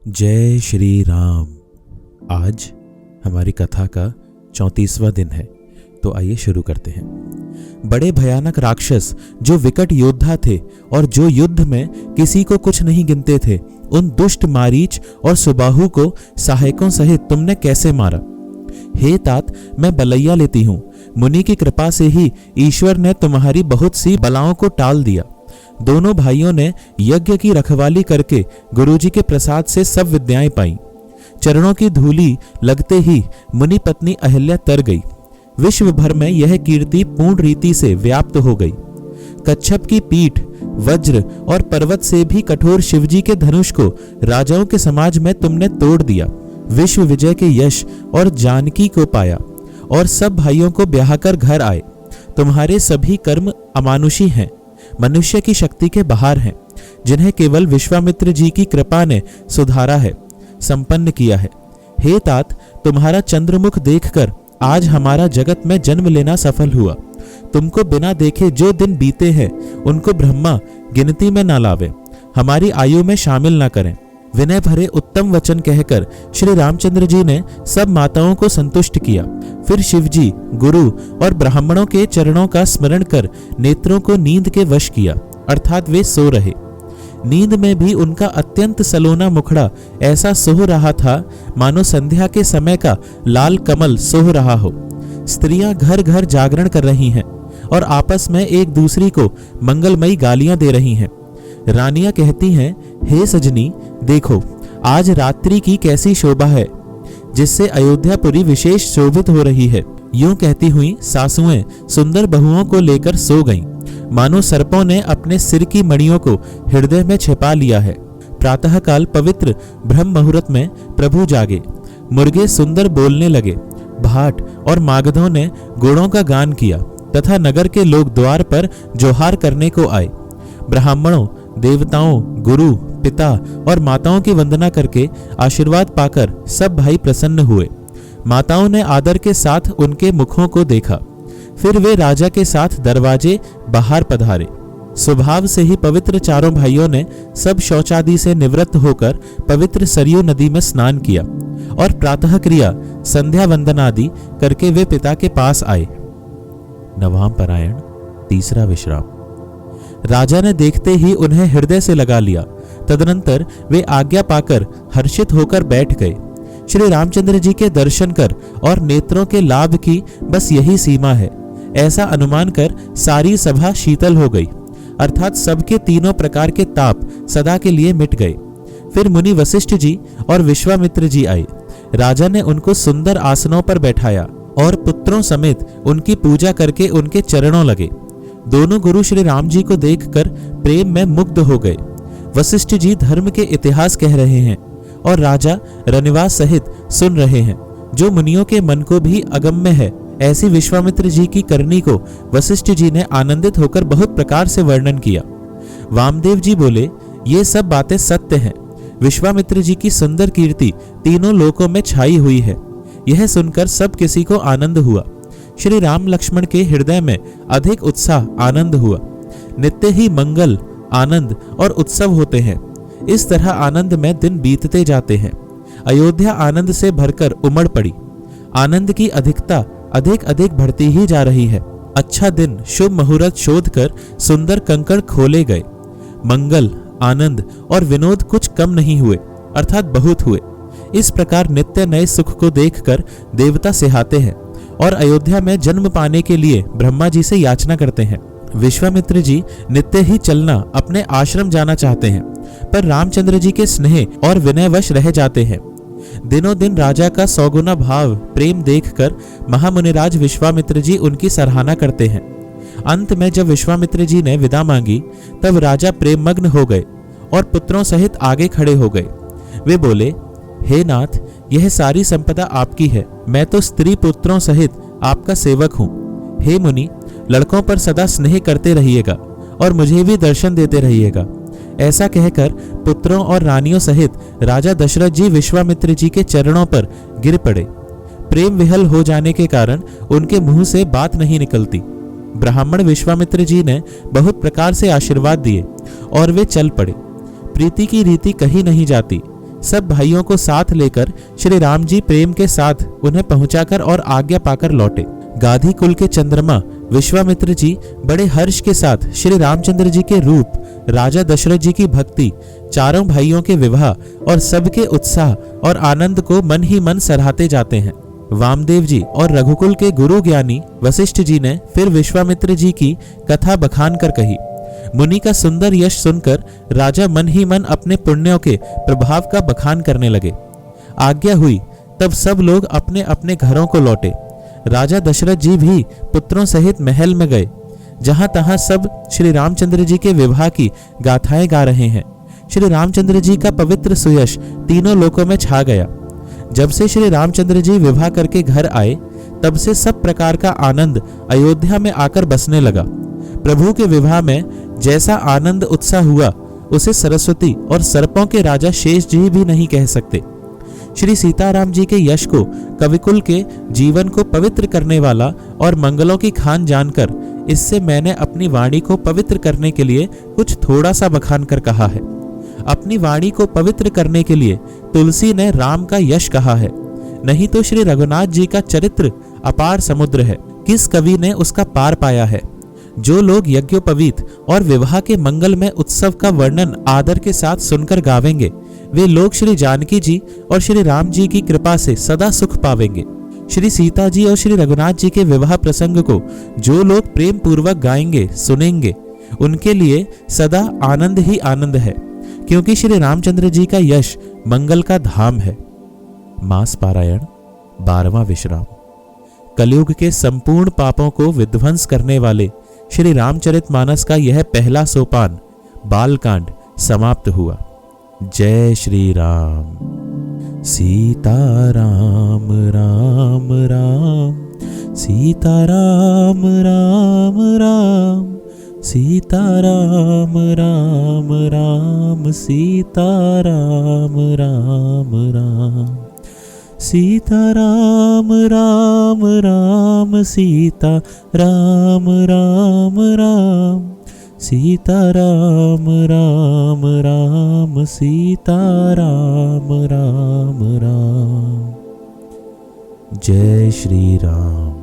जय श्री राम। आज हमारी कथा का 34वां दिन है, तो आइए शुरू करते हैं। बड़े भयानक राक्षस जो विकट योद्धा थे और जो युद्ध में किसी को कुछ नहीं गिनते थे, उन दुष्ट मारीच और सुबाहु को सहायकों सहित तुमने कैसे मारा? हे तात, मैं बलैया लेती हूँ। मुनि की कृपा से ही ईश्वर ने तुम्हारी बहुत सी बलाओं को टाल दिया। दोनों भाइयों ने यज्ञ की रखवाली करके गुरुजी के प्रसाद से सब विद्याएं पाई। चरणों की धूली लगते ही मुनि पत्नी अहिल्या तर गई। विश्व भर में यह कीर्ति पूर्ण रीति से व्याप्त हो गई। कच्छप की पीठ, वज्र और पर्वत से भी कठोर शिवजी के धनुष को राजाओं के समाज में तुमने तोड़ दिया। विश्व विजय के यश और जानकी को पाया और सब भाइयों को ब्याहकर घर आए। तुम्हारे सभी कर्म अमानुषी हैं, मनुष्य की शक्ति के बाहर हैं, जिन्हें केवल विश्वामित्र जी की कृपा ने सुधारा है, संपन्न किया है। हे तात, तुम्हारा चंद्रमुख देखकर आज हमारा जगत में जन्म लेना सफल हुआ। तुमको बिना देखे जो दिन बीते हैं, उनको ब्रह्मा गिनती में ना लावे, हमारी आयु में शामिल ना करें। विनय भरे उत्तम वचन कहकर श्री रामचंद्र जी ने सब माताओं को संतुष्ट किया। फिर शिवजी, गुरु और ब्राह्मणों के चरणों का स्मरण कर नेत्रों को नींद के वश किया, अर्थात वे सो रहे। नींद में भी उनका अत्यंत सलोना मुखड़ा ऐसा सोह रहा था मानो संध्या के समय का लाल कमल सोह रहा हो। स्त्रियां घर घर जागरण कर रही हैं और आपस में एक दूसरी को मंगलमयी गालियां दे रही हैं। रानियां कहती हैं, हे सजनी, देखो आज रात्रि की कैसी शोभा है, जिससे अयोध्यापुरी विशेष शोभित हो रही है। यूं कहती हुई सासुएं सुंदर बहुओं को लेकर सो गईं, मानो सर्पों ने अपने सिर की मणियों को हृदय में छिपा लिया है। प्रातःकाल पवित्र ब्रह्म मुहूर्त में प्रभु जागे। मुर्गे सुंदर बोलने लगे। भाट और मागधों ने घोड़ों का गान किया तथा नगर के लोग द्वार पर जोहार करने को आए। ब्राह्मणों, देवताओं, गुरु, पिता और माताओं की वंदना करके आशीर्वाद पाकर सब भाई प्रसन्न हुए। माताओं ने आदर के साथ उनके मुखों को देखा। फिर वे राजा के साथ दरवाजे बाहर पधारे। स्वभाव से ही पवित्र चारों भाइयों ने सब शौचादि से निवृत्त होकर पवित्र सरयू नदी में स्नान किया और प्रातः क्रिया संध्या वंदनादि करके वे पिता के पास आए। नवाम पारायण, तीसरा विश्राम। राजा ने देखते ही उन्हें हृदय से लगा लिया। तदनंतर वे आज्ञा पाकर हर्षित होकर बैठ गए। श्री रामचंद्र जी के दर्शन कर और नेत्रों के लाभ की बस यही सीमा है, ऐसा अनुमान कर सारी सभा शीतल हो गई, अर्थात सबके तीनों प्रकार के ताप सदा के लिए मिट गए। फिर मुनि वशिष्ठ जी और विश्वामित्र जी आए। राजा ने उनको सुंदर आसनों पर बैठाया और पुत्रों समेत उनकी पूजा करके उनके चरणों लगे। दोनों गुरु श्री राम जी को देखकर प्रेम में मुग्ध हो गए। वशिष्ठ जी धर्म के इतिहास कह रहे हैं और राजा रनिवास सहित सुन रहे हैं, जो मुनियों के मन को भी अगम्य है। ऐसी विश्वामित्र जी की करनी को वशिष्ठ जी ने आनंदित होकर बहुत प्रकार से वर्णन किया। वामदेव जी बोले, ये सब बातें सत्य हैं। विश्वामित्र जी की सुंदर कीर्ति तीनों लोकों में छाई हुई है। यह सुनकर सब किसी को आनंद हुआ। श्री राम लक्ष्मण के हृदय में अधिक उत्साह आनंद हुआ। नित्य ही मंगल, आनंद और उत्सव होते हैं। इस तरह आनंद में दिन बीतते जाते हैं। अयोध्या आनंद से भरकर उमड़ पड़ी। आनंद की अधिकता अधिक अधिक बढ़ती ही जा रही है। अच्छा दिन, शुभ मुहूर्त शोध कर सुंदर कंकड़ खोले गए। मंगल, आनंद और विनोद कुछ कम नहीं हुए, अर्थात बहुत हुए। इस प्रकार नित्य नए सुख को देखकर देवता सिहाते हैं और अयोध्या में जन्म पाने के लिए ब्रह्मा जी से याचना करते हैं। विश्वामित्र जी नित्य ही चलना अपने आश्रम जाना चाहते हैं, पर रामचंद्र जी के स्नेह और विनयवश रह जाते हैं। दिनों दिन राजा का सौगुना भाव प्रेम देखकर महामुनिराज विश्वामित्र जी उनकी सराहना करते हैं। अंत में जब विश्वामित्र जी ने विदा मांगी, तब राजा प्रेममग्न हो गए और पुत्रों सहित आगे खड़े हो गए। वे बोले, हे नाथ, यह सारी संपदा आपकी है। मैं तो स्त्री पुत्रों सहित आपका सेवक हूँ। हे मुनि, लड़कों पर सदा स्नेह करते रहिएगा और मुझे भी दर्शन देते रहिएगा। ऐसा कहकर पुत्रों और रानियों सहित राजा दशरथ जी विश्वामित्र जी के चरणों पर गिर पड़े। प्रेम विहल हो जाने के कारण उनके मुंह से बात नहीं निकलती। ब्राह्मण विश्वामित्र जी ने बहुत प्रकार से आशीर्वाद दिए और वे चल पड़े। प्रीति की रीति कही नहीं जाती। सब भाइयों को साथ लेकर श्री राम जी प्रेम के साथ उन्हें पहुंचाकर और आज्ञा पाकर लौटे। गाधी कुल के चंद्रमा विश्वामित्र जी बड़े हर्ष के साथ श्री रामचंद्र जी के रूप, राजा दशरथ जी की भक्ति, चारों भाइयों के विवाह और सबके उत्साह और आनंद को मन ही मन सराहते जाते हैं। वामदेव जी और रघुकुल के गुरु ज्ञानी वशिष्ठ जी ने फिर विश्वामित्र जी की कथा बखान कर कही। मुनि का सुंदर यश सुनकर राजा मन ही मन अपने पुण्यों के प्रभाव का बखान करने लगे। आज्ञा हुई तब सब लोग अपने अपने घरों को लौटे। राजा दशरथ जी भी पुत्रों सहित महल में गए। जहां तहां सब श्री रामचंद्र जी के विवाह की गाथाएं गा रहे हैं। श्री रामचंद्र जी का पवित्र सुयश तीनों लोकों में छा गया। जब से श्री रामचंद्र जी विवाह करके घर आए तब से सब प्रकार का आनंद अयोध्या में आकर बसने लगा। प्रभु के विवाह में जैसा आनंद उत्साह हुआ उसे सरस्वती और सर्पों के राजा शेष जी भी नहीं कह सकते। श्री सीताराम जी के यश को, कविकुल के जीवन को पवित्र करने वाला और मंगलों की खान जानकर इससे मैंने अपनी वाणी को पवित्र करने के लिए कुछ थोड़ा सा बखान कर कहा है। अपनी वाणी को पवित्र करने के लिए तुलसी ने राम का यश कहा है, नहीं तो श्री रघुनाथ जी का चरित्र अपार समुद्र है, किस कवि ने उसका पार पाया है। जो लोग यज्ञोपवीत और विवाह के मंगल में उत्सव का वर्णन आदर के साथ सुनकर गावेंगे, वे लोग श्री जानकी जी और श्री राम जी की कृपा से सदा सुख पावेंगे। श्री सीता जी और श्री रघुनाथ जी के विवाह प्रसंग को जो लोग प्रेम पूर्वक गाएंगे, सुनेंगे, उनके लिए सदा आनंद ही आनंद है, क्योंकि श्री रामचंद्र जी का यश मंगल का धाम है। मास पारायण 12वां विश्राम। कलयुग के संपूर्ण पापों को विध्वंस करने वाले श्री रामचरितमानस का यह पहला सोपान बालकांड समाप्त हुआ। जय श्री राम। सीता राम राम राम, सीता राम राम राम, सीता राम राम राम, सीता राम राम राम, सीता राम राम राम, सीता राम राम राम, सीता राम राम राम, सीता राम राम राम। जय श्री राम।